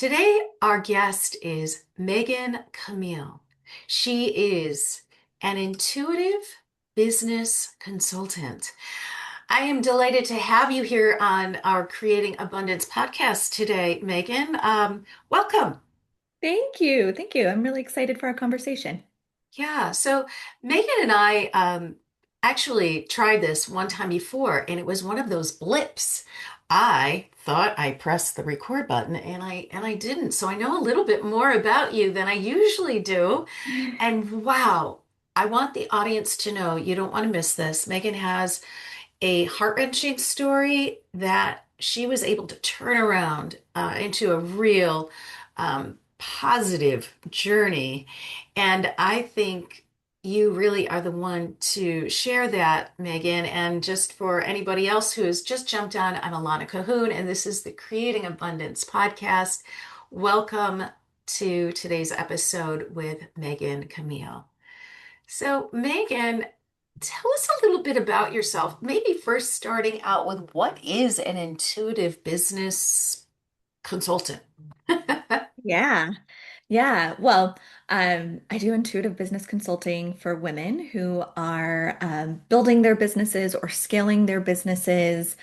Today, our guest is Megan Camille. She is an intuitive business consultant. I am delighted to have you here on our Creating Abundance podcast today, Megan. Welcome. Thank you. Thank you. I'm really excited for our conversation. Yeah, so Megan and I actually tried this one time before, and it was one of those blips. I thought I pressed the record button and I didn't. So I know a little bit more about you than I usually do. And wow, I want the audience to know you don't want to miss this. Megan has a heart-wrenching story that she was able to turn around into a real positive journey. And I think you really are the one to share that, Megan. And just for anybody else who has just jumped on, I'm Alana Cahoon, and this is the Creating Abundance podcast. Welcome to today's episode with Megan Camille. So, Megan, tell us a little bit about yourself. Maybe first starting out with what is an intuitive business consultant? Yeah. Yeah. Well, I do intuitive business consulting for women who are building their businesses or scaling their businesses.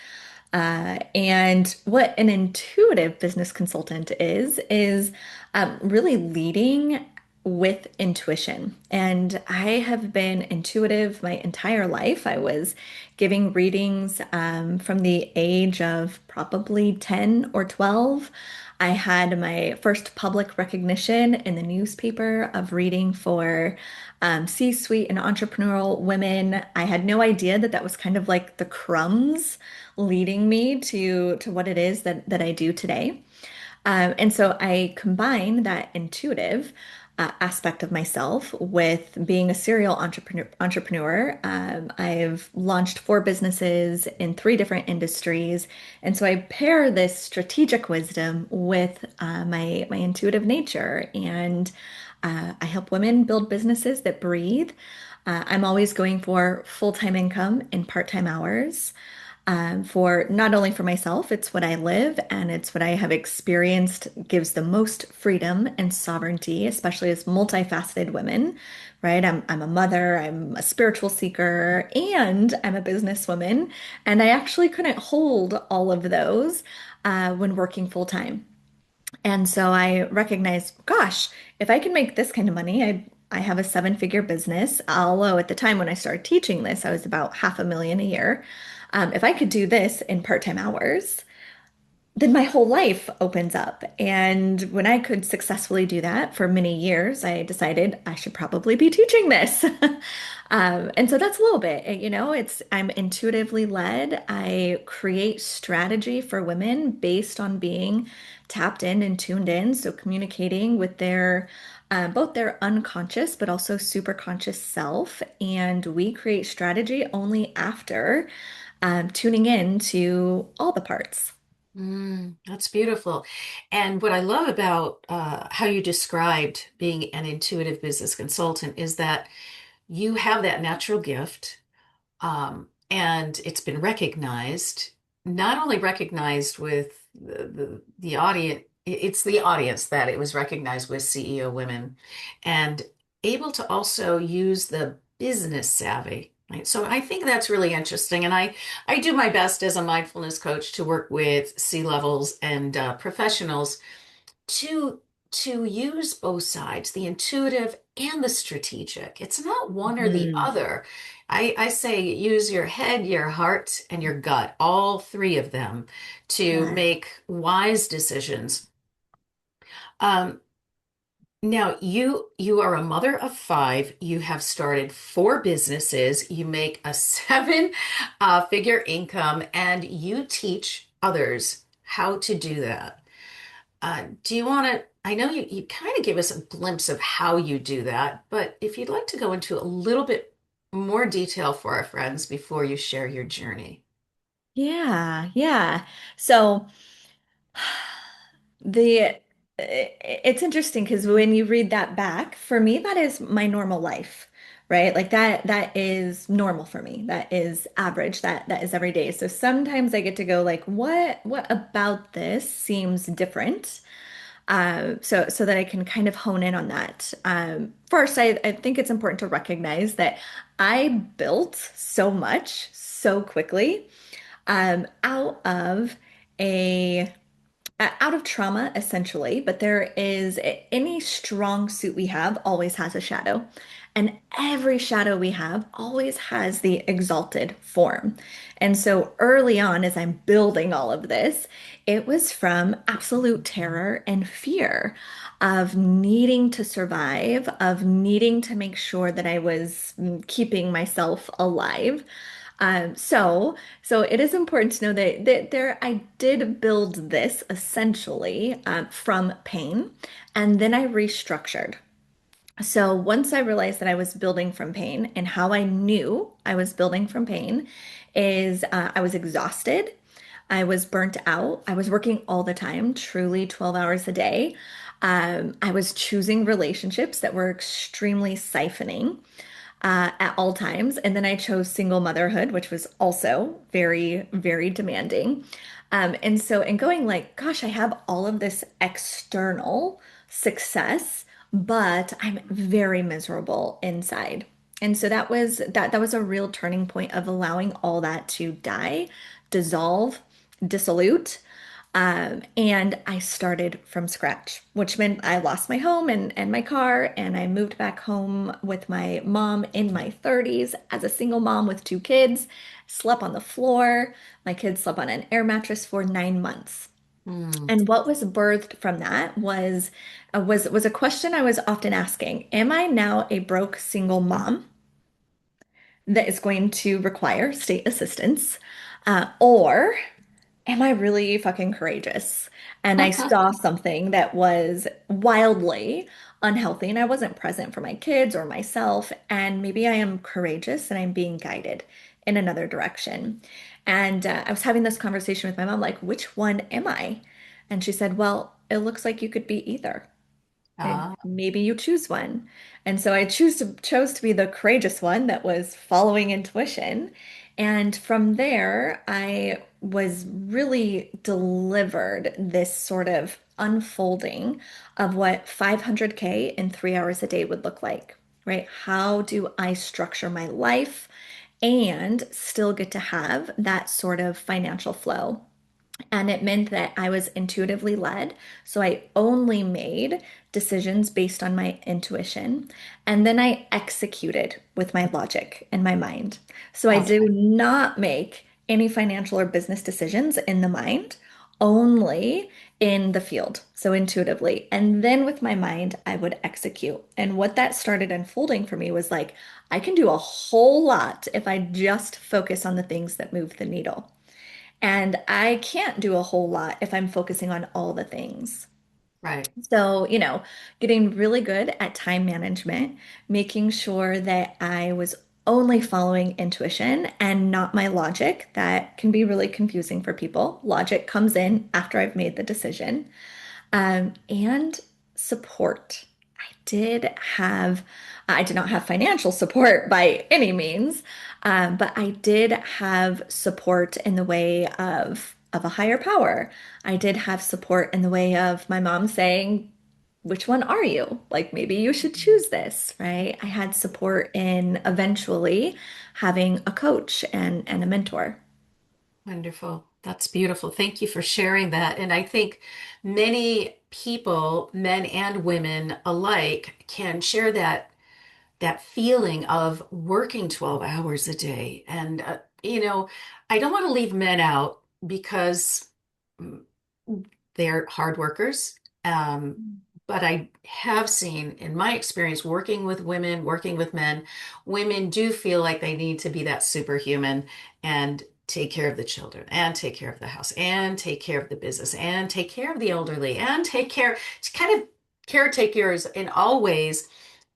And what an intuitive business consultant is really leading with intuition. And I have been intuitive my entire life. I was giving readings from the age of probably 10 or 12. I had my first public recognition in the newspaper of reading for C-suite and entrepreneurial women. I had no idea that that was kind of like the crumbs leading me to what it is that I do today. And so I combine that intuitive aspect of myself with being a serial entrepreneur. I've launched 4 businesses in 3 different industries, and so I pair this strategic wisdom with my intuitive nature, and I help women build businesses that breathe. I'm always going for full-time income in part-time hours for not only for myself, it's what I live and it's what I have experienced gives the most freedom and sovereignty, especially as multifaceted women, right? I'm a mother, I'm a spiritual seeker, and I'm a businesswoman. And I actually couldn't hold all of those when working full time. And so I recognized, gosh, if I can make this kind of money, I have a 7-figure business. Although at the time when I started teaching this, I was about 500,000 a year. If I could do this in part-time hours, then my whole life opens up. And when I could successfully do that for many years, I decided I should probably be teaching this. And so that's a little bit, I'm intuitively led. I create strategy for women based on being tapped in and tuned in. So communicating with their both their unconscious but also super conscious self. And we create strategy only after tuning in to all the parts. That's beautiful. And what I love about how you described being an intuitive business consultant is that you have that natural gift, and it's been recognized, not only recognized with the audience, it's the audience that it was recognized with CEO Women, and able to also use the business savvy. Right? So I think that's really interesting. And I do my best as a mindfulness coach to work with C-levels and professionals to use both sides, the intuitive and the strategic. It's not one or the Mhm. other. I say use your head, your heart, and your gut, all three of them, to Yeah. make wise decisions. Um, Now you are a mother of five. You have started 4 businesses. You make a 7 figure income, and you teach others how to do that. Do you want to? I know you kind of give us a glimpse of how you do that, but if you'd like to go into a little bit more detail for our friends before you share your journey. Yeah, yeah. So the it's interesting because when you read that back, for me, that is my normal life, right? Like that is normal for me. That is average. That is every day. So sometimes I get to go like, what about this seems different? So that I can kind of hone in on that. First, I think it's important to recognize that I built so much so quickly out of a out of trauma, essentially, but there is any strong suit we have always has a shadow. And every shadow we have always has the exalted form. And so early on, as I'm building all of this, it was from absolute terror and fear of needing to survive, of needing to make sure that I was keeping myself alive. So it is important to know that there I did build this essentially from pain, and then I restructured. So once I realized that I was building from pain, and how I knew I was building from pain is I was exhausted, I was burnt out, I was working all the time, truly 12 hours a day. I was choosing relationships that were extremely siphoning at all times. And then I chose single motherhood, which was also very, very demanding. And so, and going like, gosh, I have all of this external success, but I'm very miserable inside. And so that was a real turning point of allowing all that to die, dissolve, dissolute. And I started from scratch, which meant I lost my home and my car, and I moved back home with my mom in my 30s as a single mom with two kids, slept on the floor. My kids slept on an air mattress for 9 months. Mm. And what was birthed from that was a question I was often asking. Am I now a broke single mom that is going to require state assistance? Or am I really fucking courageous? And I saw something that was wildly unhealthy, and I wasn't present for my kids or myself. And maybe I am courageous and I'm being guided in another direction. And I was having this conversation with my mom, like, which one am I? And she said, well, it looks like you could be either. And Ah, maybe you choose one. And so I chose to be the courageous one that was following intuition. And from there, I was really delivered this sort of unfolding of what 500K in 3 hours a day would look like, right? How do I structure my life and still get to have that sort of financial flow? And it meant that I was intuitively led. So I only made decisions based on my intuition. And then I executed with my logic and my mind. So I that's do right. not make any financial or business decisions in the mind, only in the field. So intuitively. And then with my mind, I would execute. And what that started unfolding for me was like, I can do a whole lot if I just focus on the things that move the needle. And I can't do a whole lot if I'm focusing on all the things. Right. So, getting really good at time management, making sure that I was only following intuition and not my logic. That can be really confusing for people. Logic comes in after I've made the decision. And support. I did not have financial support by any means, but I did have support in the way of a higher power. I did have support in the way of my mom saying, which one are you? Like maybe you should choose this, right? I had support in eventually having a coach and a mentor. Wonderful. That's beautiful. Thank you for sharing that. And I think many people, men and women alike, can share that feeling of working 12 hours a day. And I don't want to leave men out because mm, they're hard workers. But I have seen in my experience working with women, working with men, women do feel like they need to be that superhuman and take care of the children and take care of the house and take care of the business and take care of the elderly and take care to kind of caretakers in all ways,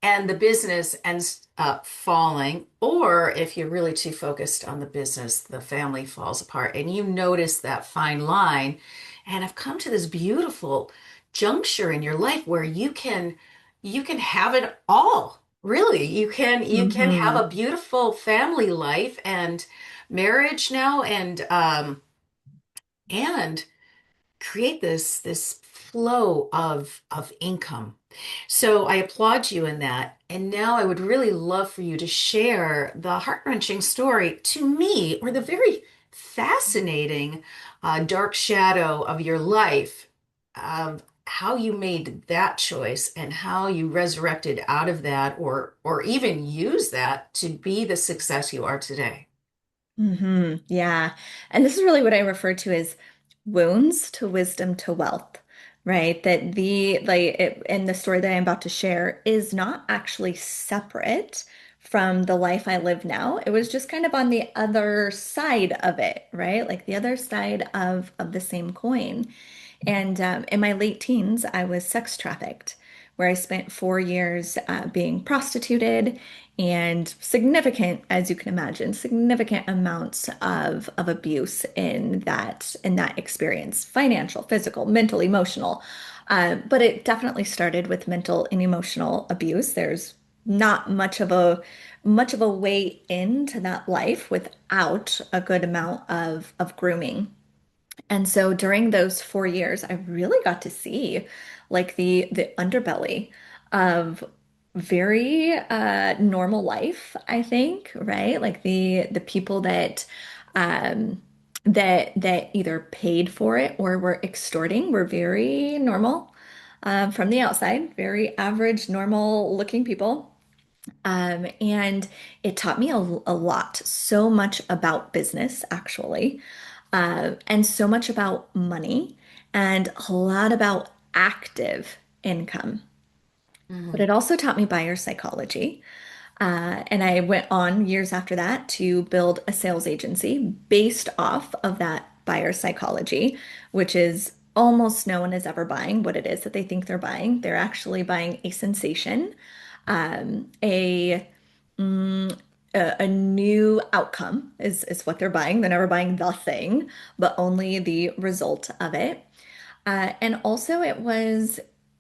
and the business ends up falling. Or if you're really too focused on the business, the family falls apart. And you notice that fine line. And I've come to this beautiful juncture in your life where you can have it all. Really, you can have Hmm. a beautiful family life and marriage now, and create this flow of income. So I applaud you in that. And now I would really love for you to share the heart-wrenching story to me, or the very fascinating dark shadow of your life, of how you made that choice and how you resurrected out of that, or even use that to be the success you are today. Yeah. And this is really what I refer to as wounds to wisdom to wealth, right? That and the story that I'm about to share is not actually separate from the life I live now. It was just kind of on the other side of it, right? Like the other side of the same coin. And in my late teens, I was sex trafficked, where I spent 4 years being prostituted and significant, as you can imagine, significant amounts of abuse in that experience, financial, physical, mental, emotional. But it definitely started with mental and emotional abuse. There's not much of a way into that life without a good amount of grooming. And so during those 4 years, I really got to see like the underbelly of very normal life, I think, right? Like the people that either paid for it or were extorting were very normal from the outside, very average, normal looking people. And it taught me a lot, so much about business, actually, and so much about money, and a lot about active income. But Mhm. it also taught me buyer psychology. And I went on years after that to build a sales agency based off of that buyer psychology, which is almost no one is ever buying what it is that they think they're buying. They're actually buying a sensation, um, a, mm, a new outcome is what they're buying. They're never buying the thing, but only the result of it. And also, it was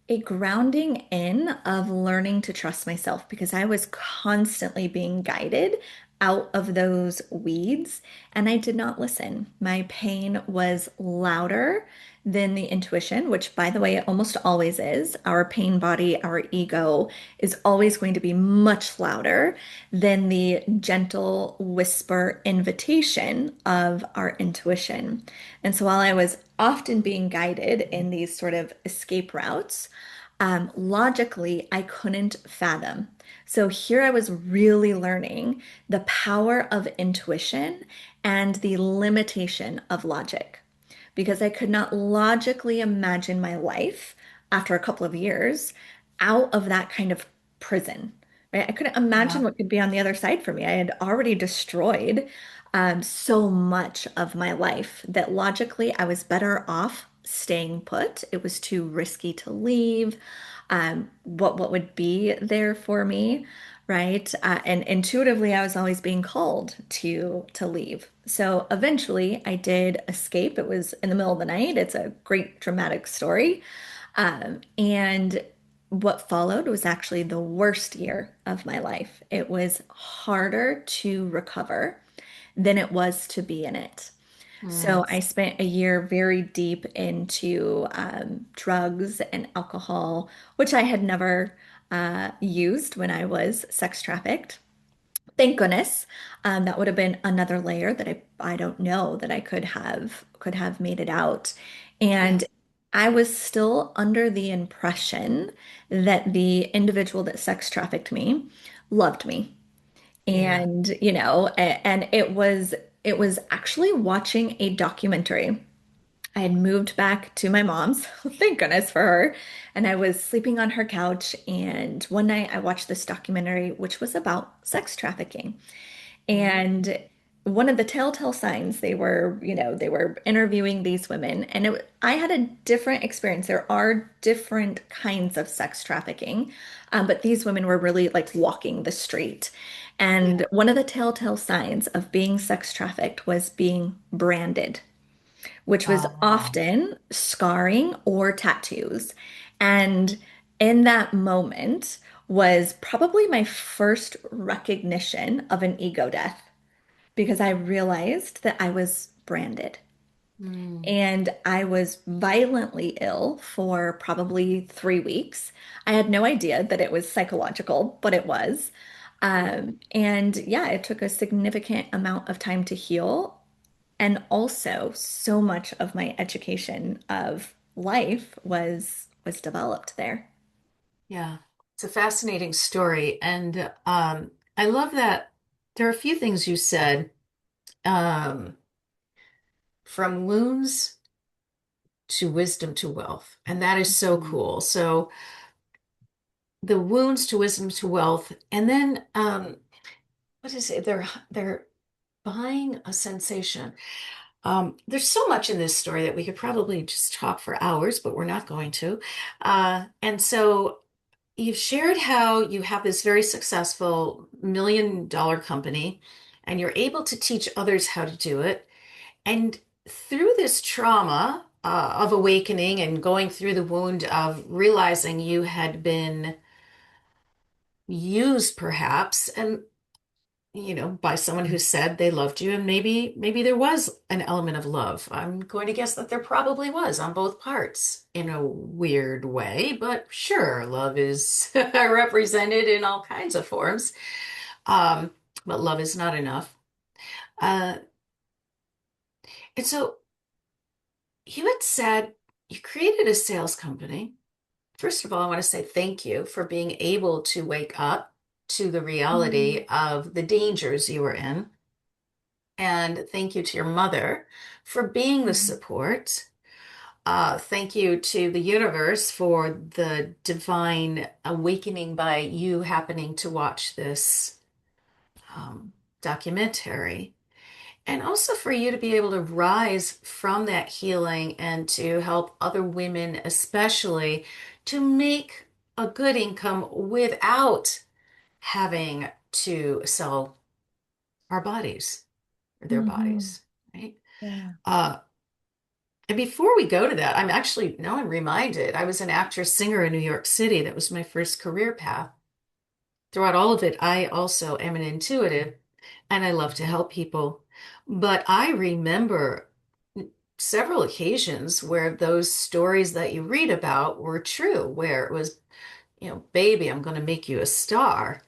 a grounding in of learning to trust myself because I was constantly being guided out of those weeds and I did not listen. My pain was louder than the intuition, which, by the way, it almost always is. Our pain body, our ego is always going to be much louder than the gentle whisper invitation of our intuition. And so while I was often being guided in these sort of escape routes, logically, I couldn't fathom. So here I was really learning the power of intuition and the limitation of logic because I could not logically imagine my life after a couple of years out of that kind of prison. Right? I couldn't imagine Yeah. what could be on the other side for me. I had already destroyed so much of my life that logically I was better off staying put. It was too risky to leave. What would be there for me, right? And intuitively, I was always being called to leave. So eventually, I did escape. It was in the middle of the night. It's a great dramatic story. And what followed was actually the worst year of my life. It was harder to recover than it was to be in it. So Mm. I spent a year very deep into drugs and alcohol, which I had never used when I was sex trafficked. Thank goodness. That would have been another layer that I don't know that I could have made it out. Yeah. And I was still under the impression that the individual that sex trafficked me loved me. Yeah. And, and it was actually watching a documentary. I had moved back to my mom's, thank goodness for her, and I was sleeping on her couch. And one night I watched this documentary, which was about sex trafficking. Mm. And one of the telltale signs they were interviewing these women, and I had a different experience. There are different kinds of sex trafficking, but these women were really like walking the street. Yeah. And one of the telltale signs of being sex trafficked was being branded, which was Oh. often scarring or tattoos. And in that moment was probably my first recognition of an ego death because I realized that I was branded. Mm. And I was violently ill for probably 3 weeks. I had no idea that it was psychological, but it was. And yeah, it took a significant amount of time to heal. And also, so much of my education of life was developed there. Yeah, it's a fascinating story. And I love that there are a few things you said, um, from wounds to wisdom to wealth. And that is so Mhm. cool. So the wounds to wisdom to wealth. And then what is it? They're buying a sensation. There's so much in this story that we could probably just talk for hours, but we're not going to. And so you've shared how you have this very successful $1 million company and you're able to teach others how to do it. And through this trauma of awakening and going through the wound of realizing you had been used perhaps, and by someone who said they loved you, and maybe there was an element of love. I'm going to guess that there probably was on both parts in a weird way, but sure, love is represented in all kinds of forms. Um, but love is not enough. Uh, and so you had said you created a sales company. First of all, I want to say thank you for being able to wake up to the Mhm. reality of the dangers you were in. And thank you to your mother for being the Mhm. support. Thank you to the universe for the divine awakening by you happening to watch this um, documentary. And also for you to be able to rise from that healing and to help other women, especially, to make a good income without having to sell our bodies or their Mhm. bodies, right? Yeah. Uh, and before we go to that, now I'm reminded I was an actress singer in New York City. That was my first career path. Throughout all of it, I also am an intuitive and I love to help people. But I remember several occasions where those stories that you read about were true, where it was, baby, I'm going to make you a star,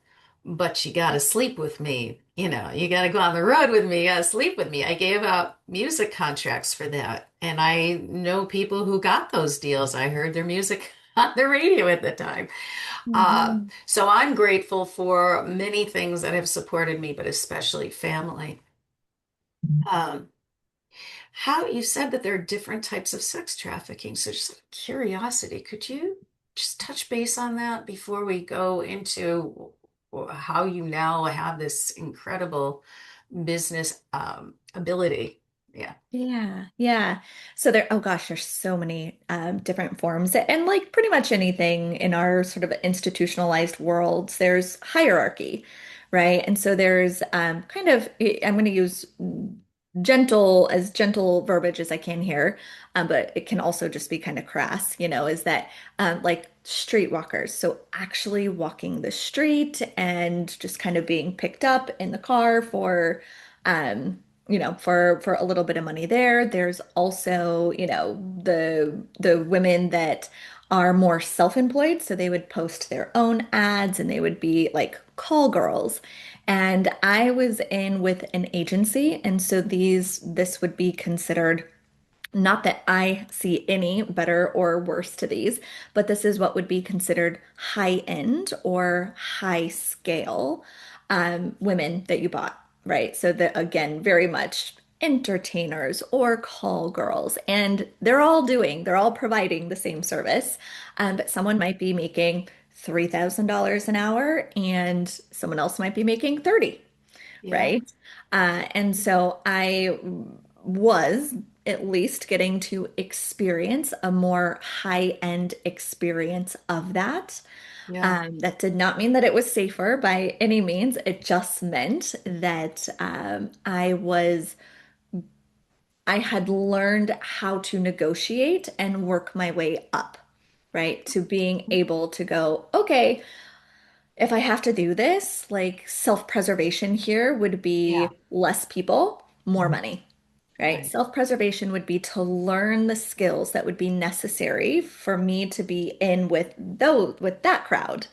but you got to sleep with me. You got to go on the road with me. You got to sleep with me. I gave out music contracts for that. And I know people who got those deals. I heard their music on the radio at the time. Mhm. So I'm grateful for many things that have supported me, but especially family. Um, how you said that there are different types of sex trafficking. So just out of curiosity, could you just touch base on that before we go into how you now have this incredible business ability? Yeah. Yeah, yeah. So there, oh gosh, there's so many different forms. And like pretty much anything in our sort of institutionalized worlds, there's hierarchy, right? And so there's kind of, I'm going to use gentle verbiage as I can here, but it can also just be kind of crass, is that like streetwalkers. So actually walking the street and just kind of being picked up in the car for for a little bit of money there. There's also, the women that are more self-employed, so they would post their own ads and they would be like call girls. And I was in with an agency, and so this would be considered, not that I see any better or worse to these, but this is what would be considered high end or high scale women that you bought, right? So that again, very much entertainers or call girls, and they're all providing the same service. But someone might be making $3,000 an hour and someone else might be making 30, Yeah. right? And so I was at least getting to experience a more high-end experience of that. Yeah. That did not mean that it was safer by any means. It just meant that I had learned how to negotiate and work my way up, right? To being able to go, okay, if I have to do this, like self-preservation here would Yeah. be less people, more money. right? Right. Self-preservation would be to learn the skills that would be necessary for me to be in with that crowd,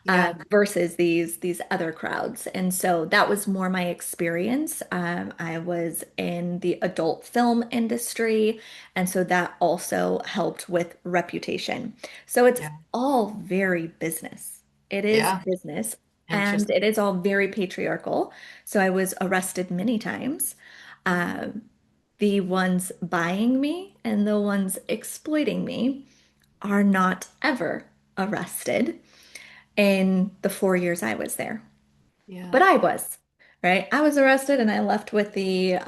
Yeah. versus these other crowds. And so that was more my experience. I was in the adult film industry, and so that also helped with reputation. So it's Yeah. all very business. It is Yeah. business, and Interesting. it is all very patriarchal. So I was arrested many times. Um, the ones buying me and the ones exploiting me are not ever arrested in the 4 years I was there. Yeah. But I was, right? I was arrested and I left with the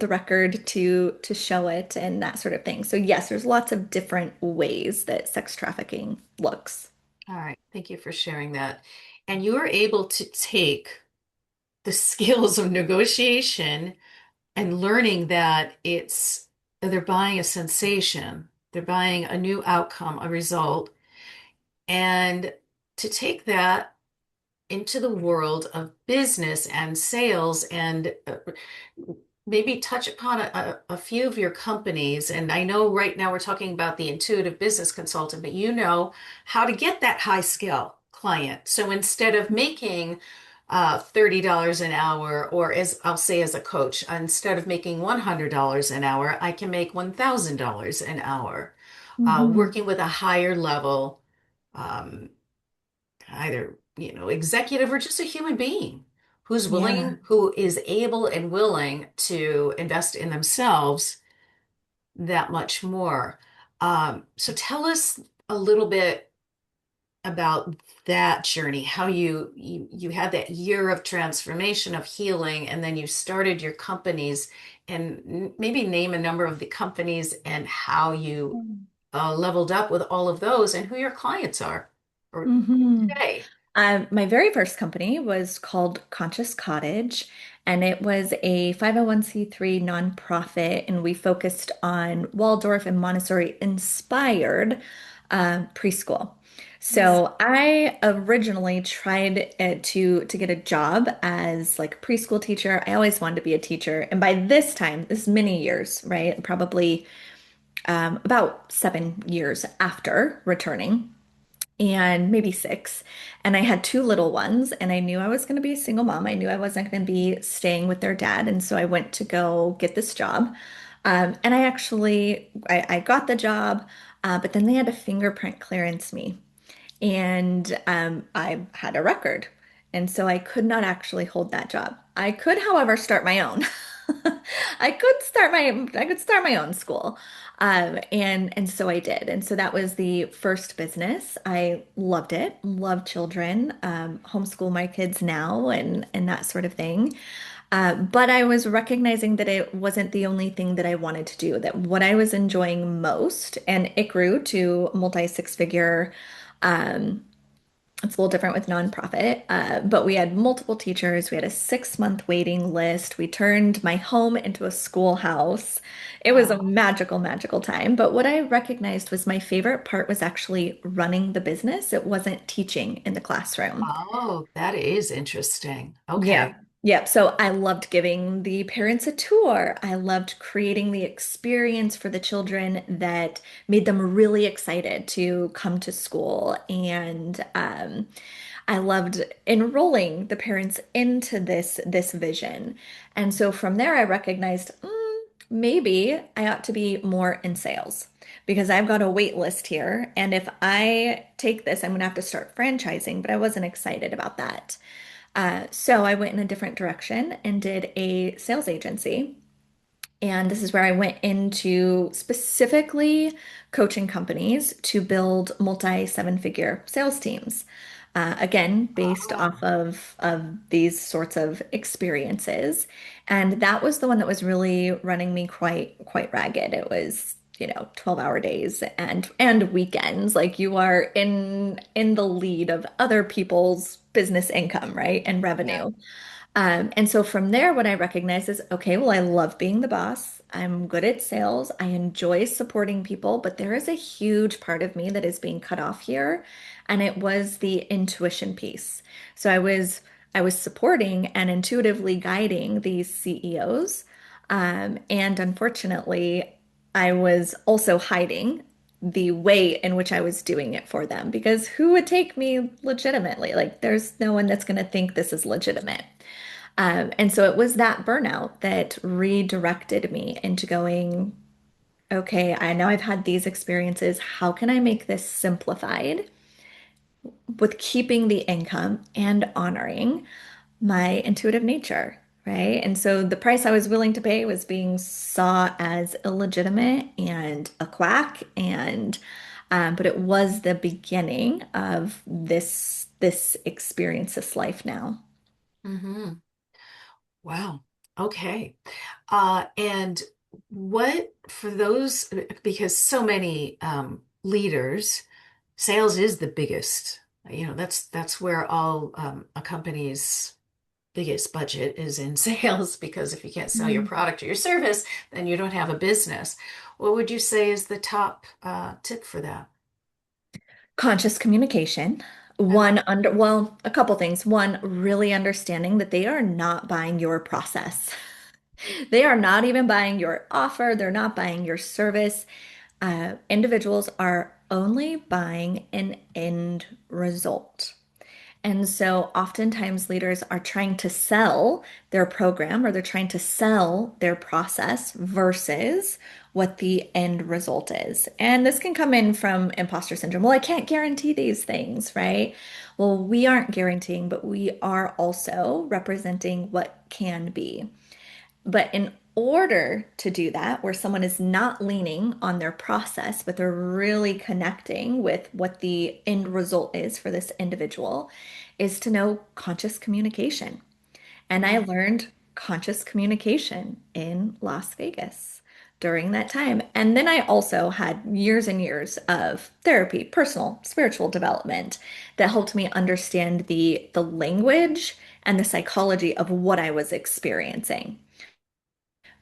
record to show it and that sort of thing. So yes, there's lots of different ways that sex trafficking looks. All right. Thank you for sharing that. And you were able to take the skills of negotiation and learning that they're buying a sensation, they're buying a new outcome, a result, and to take that into the world of business and sales and maybe touch upon a few of your companies. And I know right now we're talking about the intuitive business consultant, but you know how to get that high skill client. So instead of making $30 an hour, or as I'll say as a coach, instead of making $100 an hour, I can make $1,000 an hour, Hmm. working with a higher level um, either, executive or just a human being Yeah. who is able and willing to invest in themselves that much more. So tell us a little bit about that journey, how you had that year of transformation, of healing, and then you started your companies, and maybe name a number of the companies and how you leveled up with all of those and who your clients are or Hmm. today. My very first company was called Conscious Cottage, and it was a 501(c)(3) nonprofit, and we focused on Waldorf and Montessori inspired preschool. Yes. So I originally tried to get a job as like a preschool teacher. I always wanted to be a teacher, and by this time, this is many years, right? Probably about 7 years after returning and maybe 6. And I had two little ones, and I knew I was going to be a single mom. I knew I wasn't going to be staying with their dad. And so I went to go get this job. And I got the job, but then they had to fingerprint clearance me. And I had a record. And so I could not actually hold that job. I could, however, start my own. I could start my own school. And so I did. And so that was the first business. I loved it, love children, homeschool my kids now and that sort of thing. But I was recognizing that it wasn't the only thing that I wanted to do, that what I was enjoying most, and it grew to multi six figure. Um, it's a little different with nonprofit, but we had multiple teachers. We had a 6 month waiting list. We turned my home into a schoolhouse. It was a Wow. magical, magical time. But what I recognized was my favorite part was actually running the business. It wasn't teaching in the classroom. Oh, that is interesting. Yeah. Okay. Yep. So I loved giving the parents a tour. I loved creating the experience for the children that made them really excited to come to school. And I loved enrolling the parents into this vision. And so from there, I recognized maybe I ought to be more in sales because I've got a wait list here. And if I take this, I'm going to have to start franchising, but I wasn't excited about that. So I went in a different direction and did a sales agency. And this is where I went into specifically coaching companies to build multi seven figure sales teams. Again, based Oh, off of these sorts of experiences. And that was the one that was really running me quite ragged. It was, 12-hour days and weekends. Like you are in the lead of other people's business income, right? And yeah. revenue. And so from there, what I recognize is, okay, well, I love being the boss. I'm good at sales. I enjoy supporting people, but there is a huge part of me that is being cut off here. And it was the intuition piece. So I was supporting and intuitively guiding these CEOs. And unfortunately, I was also hiding the way in which I was doing it for them because who would take me legitimately? Like, there's no one that's going to think this is legitimate. And so it was that burnout that redirected me into going, okay, I now I've had these experiences. How can I make this simplified with keeping the income and honoring my intuitive nature, right? And so the price I was willing to pay was being saw as illegitimate and a quack, and but it was the beginning of this experience, this life now. Hmm. Wow. Okay. And what for those, because so many leaders, sales is the biggest, that's where all a company's biggest budget is in sales, because if you can't sell your Mm. product or your service, then you don't have a business. What would you say is the top tip for that? Conscious communication. Uh-huh. Well, a couple things. One, really understanding that they are not buying your process. They are not even buying your offer. They're not buying your service. Individuals are only buying an end result. And so oftentimes leaders are trying to sell their program or they're trying to sell their process versus what the end result is. And this can come in from imposter syndrome. Well, I can't guarantee these things, right? Well, we aren't guaranteeing, but we are also representing what can be. But in order to do that, where someone is not leaning on their process, but they're really connecting with what the end result is for this individual, is to know conscious communication. And I Mm. learned conscious communication in Las Vegas during that time. And then I also had years and years of therapy, personal, spiritual development that helped me understand the language and the psychology of what I was experiencing,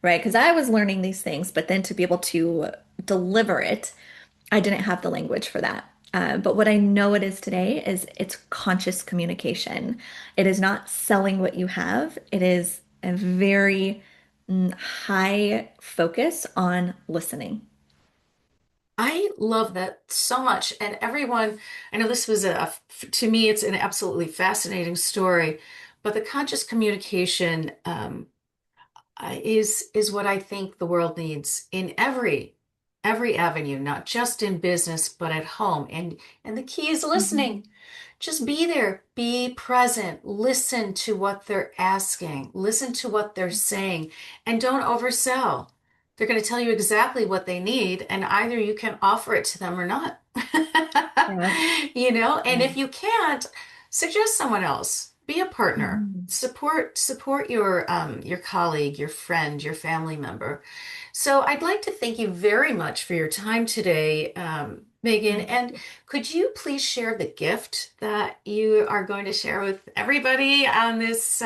right? Because I was learning these things, but then to be able to deliver it, I didn't have the language for that. But what I know it is today is it's conscious communication. It is not selling what you have. It is a very high focus on listening. I love that so much. And everyone, I know this was to me, it's an absolutely fascinating story, but the conscious communication is what I think the world needs in every avenue, not just in business, but at home. And the key is Mhm. listening. Just be there, be present, listen to what they're asking, listen to what they're saying, and don't oversell. They're going to tell you exactly what they need, and either you can offer it to them or not. Yeah. And Yeah. if you can't, suggest someone else. Be a partner. Mhm. Support your colleague, your friend, your family member. So I'd like to thank you very much for your time today, Megan. And could you please share the gift that you are going to share with everybody on this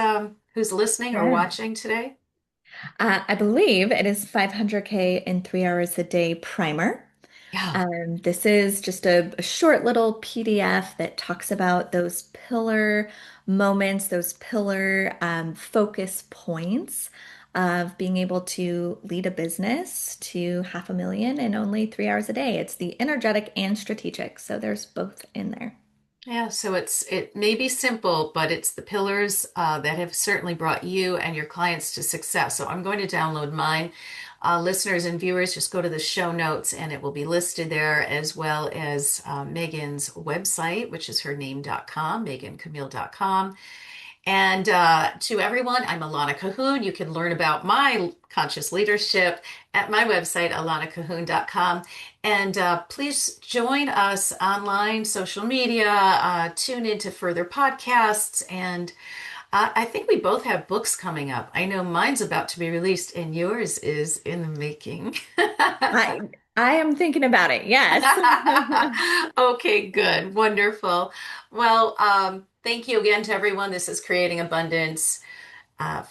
who's listening or Sure. watching today? I believe it is 500K in 3 hours a day primer. Yeah. This is just a short little PDF that talks about those pillar moments, those pillar focus points of being able to lead a business to 500,000 in only 3 hours a day. It's the energetic and strategic, so there's both in there. Yeah, so it may be simple, but it's the pillars that have certainly brought you and your clients to success. So I'm going to download mine. Listeners and viewers, just go to the show notes and it will be listed there, as well as Megan's website, which is her name.com, megancamille.com. And to everyone, I'm Alana Cahoon. You can learn about my conscious leadership at my website, alanacahoon.com. And please join us online, social media, tune into further podcasts. And I think we both have books coming up. I know mine's about to be released, and yours is in the making. I I am thinking about it. Yes. Okay, good. Wonderful. Well, thank you again to everyone. This is Creating Abundance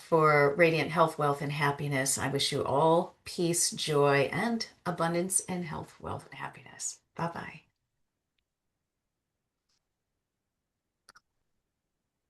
for Radiant Health, Wealth, and Happiness. I wish you all peace, joy, and abundance and health, wealth, and happiness. Bye bye.